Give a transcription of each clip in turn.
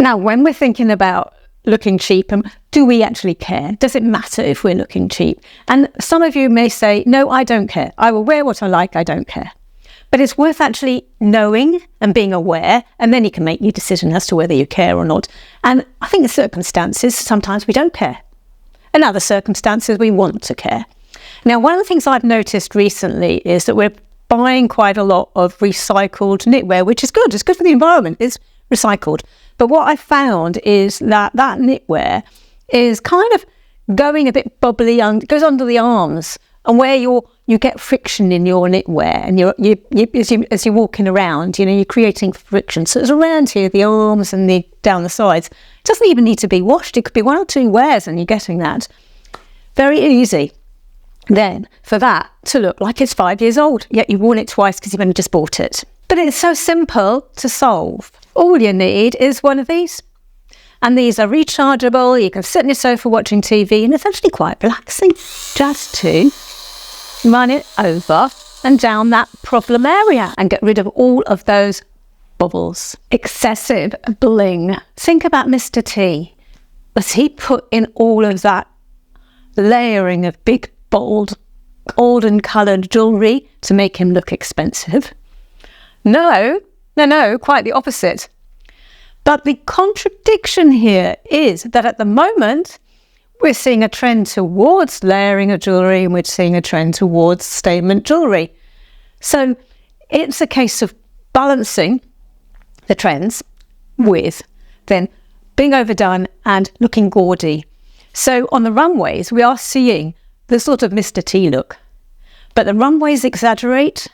Now, when we're thinking about looking cheap, do we actually care? Does it matter if we're looking cheap? And some of you may say, no, I don't care. I will wear what I like. I don't care. But it's worth actually knowing and being aware, and then you can make your decision as to whether you care or not. And I think in circumstances, sometimes we don't care. In other circumstances, we want to care. Now, one of the things I've noticed recently is that we're buying quite a lot of recycled knitwear, which is good. It's good for the environment. It's recycled. But what I found is that knitwear is kind of going a bit bubbly, and goes under the arms, and where you get friction in your knitwear, and as you're walking around, you're creating friction. So it's around here, the arms and down the sides. It doesn't even need to be washed. It could be 1 or 2 wears, and you're getting that. Very easy then for that to look like it's 5 years old, yet you've worn it twice because you've only just bought it. But it's so simple to solve. All you need is one of these. And these are rechargeable. You can sit on your sofa watching TV, and it's actually quite relaxing just to run it over and down that problem area and get rid of all of those bubbles. Excessive bling. Think about Mr. T. Does he put in all of that layering of big, bold, golden coloured jewellery to make him look expensive? No, quite the opposite. But the contradiction here is that at the moment, we're seeing a trend towards layering of jewellery, and we're seeing a trend towards statement jewellery. So it's a case of balancing the trends with then being overdone and looking gaudy. So on the runways, we are seeing the sort of Mr. T look, but the runways exaggerate.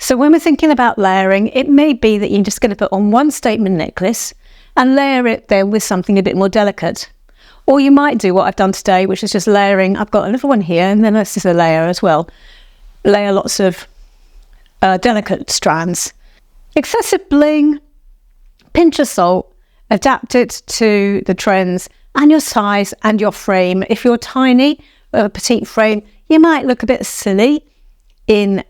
So when we're thinking about layering, it may be that you're just going to put on one statement necklace and layer it then with something a bit more delicate. Or you might do what I've done today, which is just layering. I've got a little one here, and then this is a layer as well. Layer lots of delicate strands. Excessive bling, pinch of salt, adapt it to the trends and your size and your frame. If you're tiny, a petite frame, you might look a bit silly in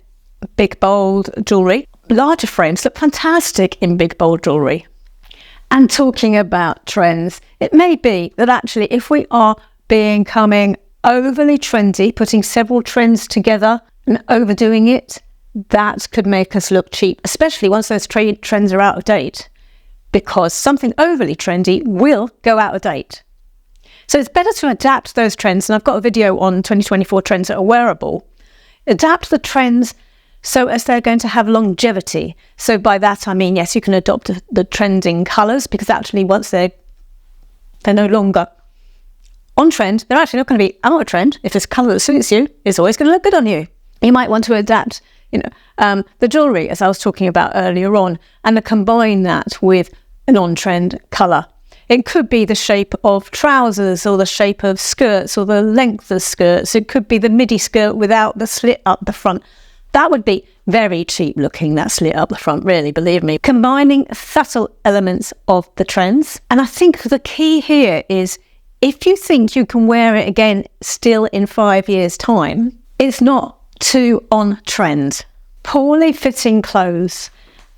big, bold jewellery. Larger frames look fantastic in big, bold jewellery. And talking about trends, it may be that actually if we are becoming overly trendy, putting several trends together and overdoing it, that could make us look cheap, especially once those trends are out of date, because something overly trendy will go out of date. So it's better to adapt those trends, and I've got a video on 2024 trends that are wearable. Adapt the trends so as they're going to have longevity. So by that I mean, yes, you can adopt the trending colours, because actually once they're no longer on trend, they're actually not going to be out of trend. If it's colour that suits you, it's always going to look good on you. You might want to adapt, the jewellery, as I was talking about earlier on, and to combine that with an on-trend colour. It could be the shape of trousers, or the shape of skirts, or the length of skirts. It could be the midi skirt without the slit up the front. That would be very cheap looking, that slit up the front, really, believe me. Combining subtle elements of the trends. And I think the key here is, if you think you can wear it again still in 5 years' time, it's not too on trend. Poorly fitting clothes,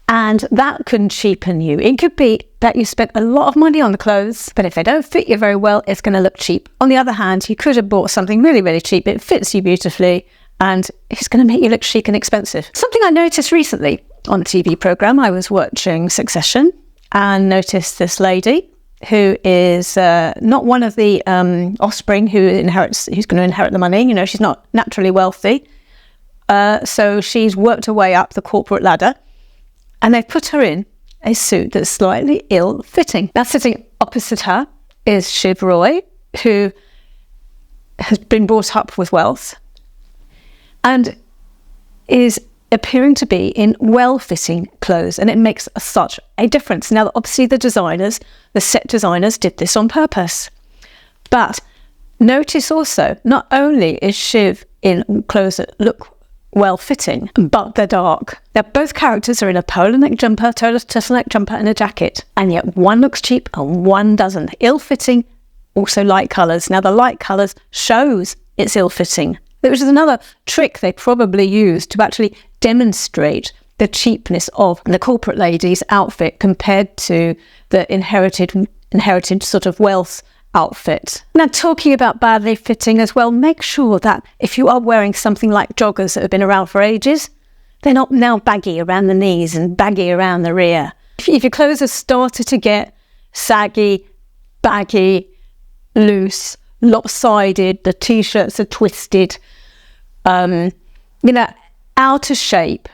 and that can cheapen you. It could be that you spent a lot of money on the clothes, but if they don't fit you very well, it's going to look cheap. On the other hand, you could have bought something really, really cheap. It fits you beautifully, and it's going to make you look chic and expensive. Something I noticed recently on a TV programme, I was watching Succession, and noticed this lady who is not one of the offspring who's going to inherit the money. She's not naturally wealthy. So she's worked her way up the corporate ladder, and they've put her in a suit that's slightly ill-fitting. Now, sitting opposite her is Shiv Roy, who has been brought up with wealth and is appearing to be in well-fitting clothes, and it makes such a difference. Now, obviously the set designers did this on purpose. But notice also, not only is Shiv in clothes that look well-fitting, but they're dark. Now, both characters are in a turtleneck jumper and a jacket, and yet one looks cheap and one doesn't. Ill-fitting, also light colours. Now, the light colours shows it's ill-fitting, which is another trick they probably used to actually demonstrate the cheapness of the corporate lady's outfit compared to the inherited sort of wealth outfit. Now, talking about badly fitting as well, make sure that if you are wearing something like joggers that have been around for ages, they're not now baggy around the knees and baggy around the rear. If your clothes have started to get saggy, baggy, loose, lopsided, the t-shirts are twisted, out of shape,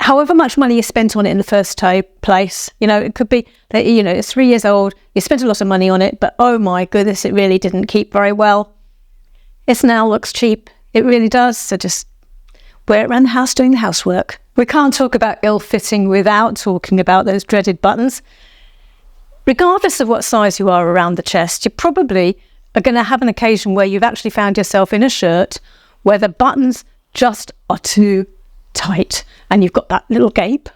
however much money you spent on it in the first place, it could be that, it's 3 years old, you spent a lot of money on it, but oh my goodness, it really didn't keep very well. It now looks cheap. It really does. So just wear it around the house doing the housework. We can't talk about ill-fitting without talking about those dreaded buttons. Regardless of what size you are around the chest, you probably are going to have an occasion where you've actually found yourself in a shirt where the buttons just are too tight and you've got that little gape.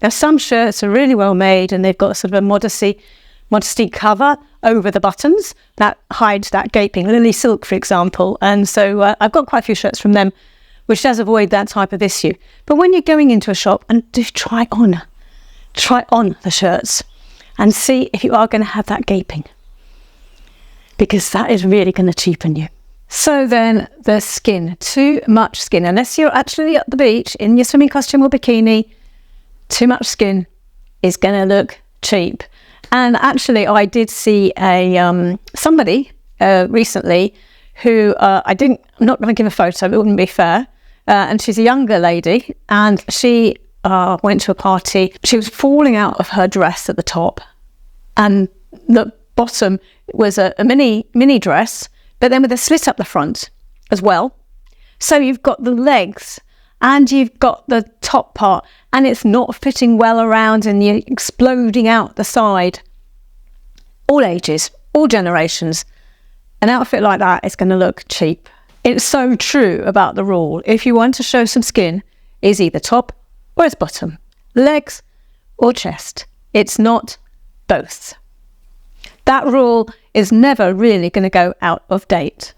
Now, some shirts are really well made and they've got sort of a modesty cover over the buttons that hides that gaping. Lily Silk, for example. And so I've got quite a few shirts from them, which does avoid that type of issue. But when you're going into a shop, and do try on the shirts and see if you are going to have that gaping, because that is really going to cheapen you. So then the skin, too much skin, unless you're actually at the beach in your swimming costume or bikini, too much skin is going to look cheap. And actually I did see somebody recently who I'm not going to give a photo, it wouldn't be fair. And she's a younger lady and she went to a party. She was falling out of her dress at the top and the bottom was a mini dress, but then with a slit up the front as well. So you've got the legs and you've got the top part and it's not fitting well around and you're exploding out the side. All ages, all generations. An outfit like that is going to look cheap. It's so true about the rule. If you want to show some skin, it's either top or it's bottom, legs or chest. It's not both. That rule is never really going to go out of date.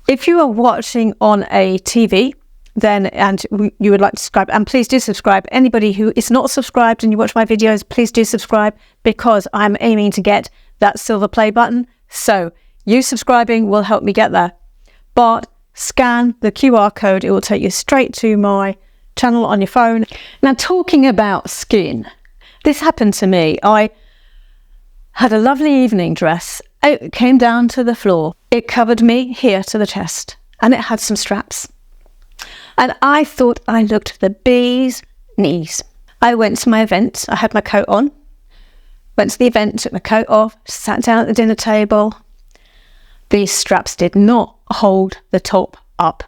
If you are watching on a TV, and you would like to subscribe, and please do subscribe. Anybody who is not subscribed and you watch my videos, please do subscribe, because I'm aiming to get that silver play button. So you subscribing will help me get there. But scan the QR code. It will take you straight to my channel on your phone. Now, talking about skin, this happened to me. I had a lovely evening dress. It came down to the floor. It covered me here to the chest and it had some straps. And I thought I looked the bee's knees. I went to my event. I had my coat on. Went to the event, took my coat off, sat down at the dinner table. These straps did not hold the top up.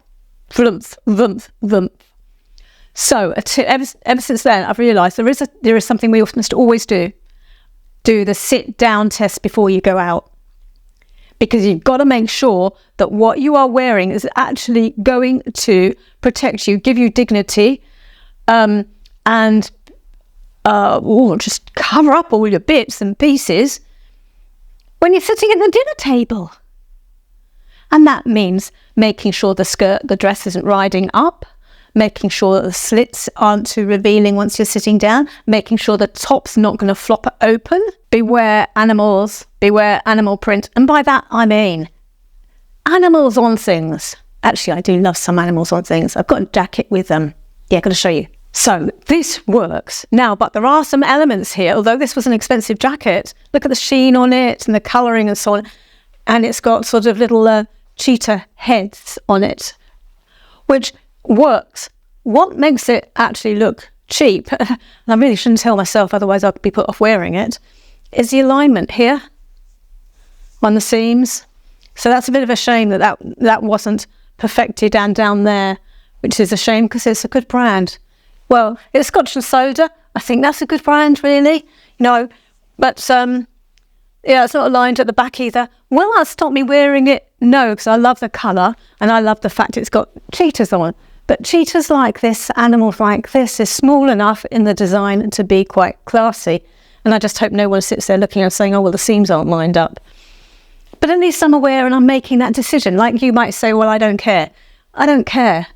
Vroomp, vroomp, vroomp. So ever since then, I've realised there is something we must always do. Do the sit down test before you go out. Because you've got to make sure that what you are wearing is actually going to protect you, give you dignity, and just cover up all your bits and pieces when you're sitting at the dinner table. And that means making sure the dress isn't riding up, making sure that the slits aren't too revealing once you're sitting down, making sure the top's not going to flop open. Beware animals, beware animal print. And by that, I mean animals on things. Actually, I do love some animals on things. I've got a jacket with them. Yeah, I'm going to show you. So this works. Now, but there are some elements here. Although this was an expensive jacket, look at the sheen on it and the colouring and so on. And it's got sort of little cheetah heads on it, which works. What makes it actually look cheap, and I really shouldn't tell myself, otherwise I'd be put off wearing it, is the alignment here on the seams. So that's a bit of a shame that wasn't perfected down there, which is a shame because it's a good brand. Well, it's Scotch and Soda. I think that's a good brand, really. But it's not aligned at the back either. Will that stop me wearing it? No, because I love the colour and I love the fact it's got cheetahs on. But cheetahs like this, animals like this, is small enough in the design to be quite classy. And I just hope no one sits there looking and saying, oh, well, the seams aren't lined up. But at least I'm aware and I'm making that decision. Like you might say, well, I don't care. I don't care.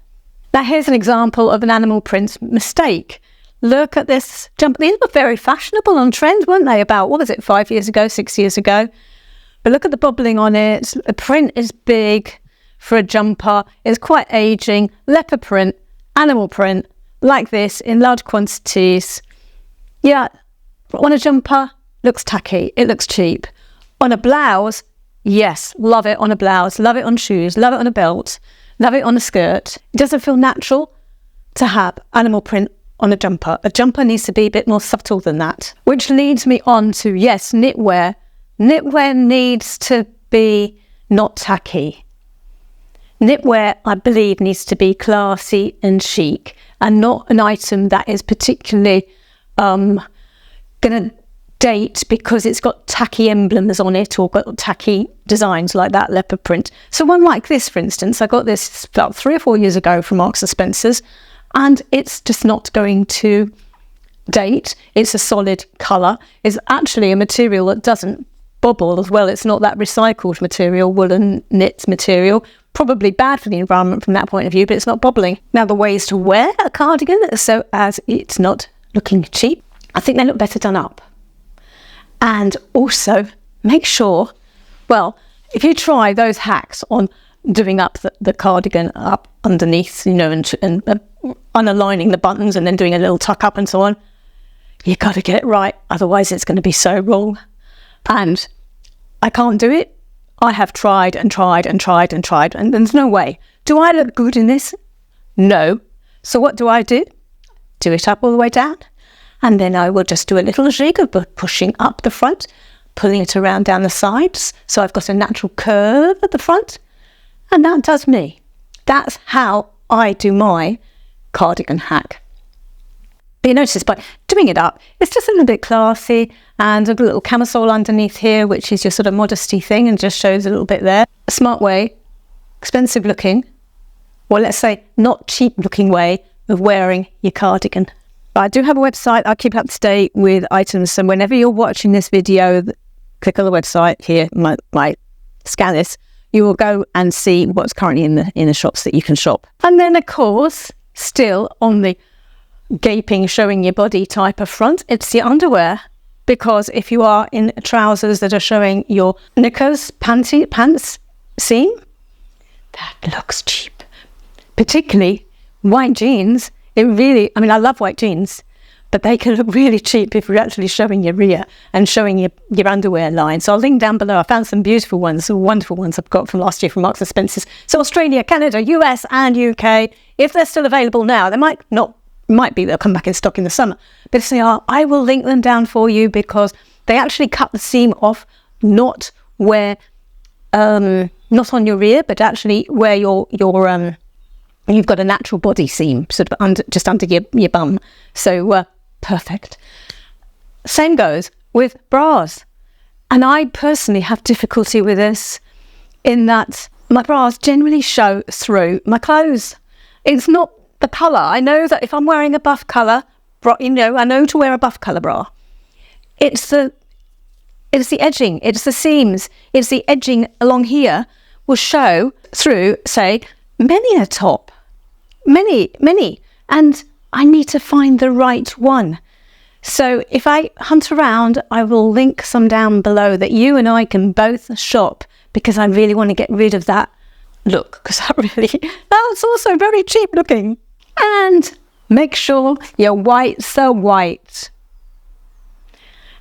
Now here's an example of an animal print mistake. Look at this jumper. These were very fashionable on trend, weren't they? About, what was it, 5 years ago, 6 years ago? But look at the bobbling on it. The print is big for a jumper. It's quite aging. Leopard print, animal print, like this in large quantities. Yeah, on a jumper, looks tacky. It looks cheap. On a blouse, yes, love it on a blouse. Love it on shoes. Love it on a belt. Love it on a skirt. It doesn't feel natural to have animal print on a jumper. A jumper needs to be a bit more subtle than that. Which leads me on to, yes, knitwear. Knitwear needs to be not tacky. Knitwear, I believe, needs to be classy and chic and not an item that is particularly going to date because it's got tacky emblems on it or got tacky designs like that leopard print. So one like this, for instance, I got this about 3 or 4 years ago from Marks and Spencer's, and it's just not going to date. It's a solid colour. It's actually a material that doesn't bobble as well. It's not that recycled material, woolen knit material. Probably bad for the environment from that point of view, but it's not bobbling. Now, the ways to wear a cardigan so as it's not looking cheap, I think they look better done up. And also make sure, well, if you try those hacks on doing up the cardigan up underneath, you know, and unaligning the buttons and then doing a little tuck up and so on, you got to get it right. Otherwise, it's going to be so wrong. And I can't do it. I have tried and tried and tried and tried, and there's no way. Do I look good in this? No. So what do? Do it up all the way down. And then I will just do a little jig of pushing up the front, pulling it around down the sides. So I've got a natural curve at the front. And that does me. That's how I do my cardigan hack. But you notice by doing it up, it's just a little bit classy, and a little camisole underneath here, which is your sort of modesty thing and just shows a little bit there. A smart way, expensive looking, or let's say not cheap looking way of wearing your cardigan. I do have a website. I'll keep up to date with items. So whenever you're watching this video, click on the website here, my scan this, you will go and see what's currently in the shops that you can shop. And then of course, still on the gaping, showing your body type of front, it's the underwear. Because if you are in trousers that are showing your knickers, pants seam, that looks cheap. Particularly white jeans. I love white jeans, but they can look really cheap if you're actually showing your rear and showing your underwear line. So I'll link down below. I found some beautiful ones, some wonderful ones I've got from last year from Marks and Spencer's. So Australia, Canada, US and UK, if they're still available now, they might not. Might be they'll come back in stock in the summer, but if they are, I will link them down for you because they actually cut the seam off, not where, not on your rear, but actually where you've got a natural body seam, sort of just under your bum. So perfect. Same goes with bras, and I personally have difficulty with this in that my bras generally show through my clothes. It's not the colour. I know that if I'm wearing a buff colour bra, I know to wear a buff colour bra. It's the edging, it's the seams, it's the edging along here will show through, say, many a top. Many. And I need to find the right one. So if I hunt around, I will link some down below that you and I can both shop because I really want to get rid of that look because that's also very cheap looking. And make sure your whites are white.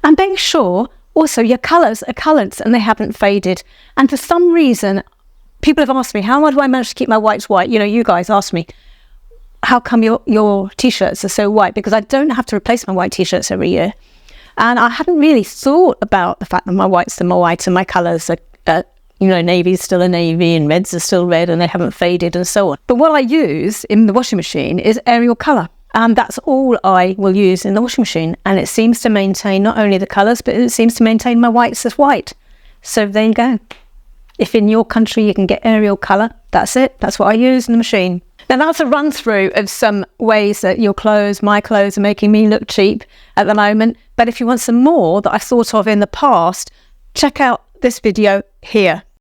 And make sure also your colours are coloured and they haven't faded. And for some reason, people have asked me, how do I manage to keep my whites white? You guys ask me, how come your t-shirts are so white? Because I don't have to replace my white t-shirts every year. And I hadn't really thought about the fact that my whites are more white and my colours are navy is still a navy and reds are still red and they haven't faded and so on. But what I use in the washing machine is Ariel colour. And that's all I will use in the washing machine. And it seems to maintain not only the colours, but it seems to maintain my whites as white. So there you go. If in your country you can get Ariel colour, that's it. That's what I use in the machine. Now that's a run through of some ways that my clothes are making me look cheap at the moment. But if you want some more that I've thought of in the past, check out this video here.